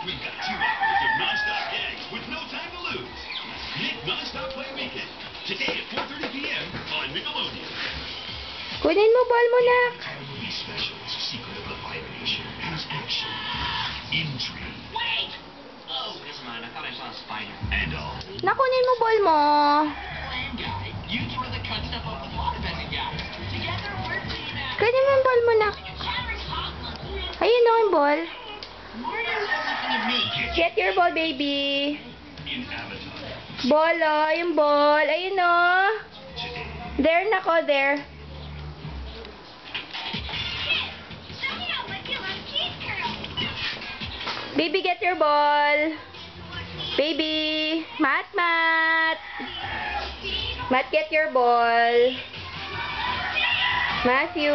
We've got 2 hours of non-stop gags with no time to lose. Nick Non-Stop Play Weekend. Today at 4:30 p.m. on Nickelodeon. Kunin mo ball mo, nak. Terribly special secret of the Fire Nation has action, intrigue. Wait! Oh, never mind. I thought I saw a spider. And all. Nakunin mo ball mo. Plan guy. You two are the cut stuff up with waterbending guys. Together we're team out. Kunin mo yung ball mo, nak. Chatter's hot monkey. Ayun o, yung ball. Murder's looking at me. Get your ball, baby. In Avatar. Ball, oh. Yung ball. Ayun o. Today. There, nako, there. Baby, get your ball. Baby. Mat. Mat, get your ball. Matthew.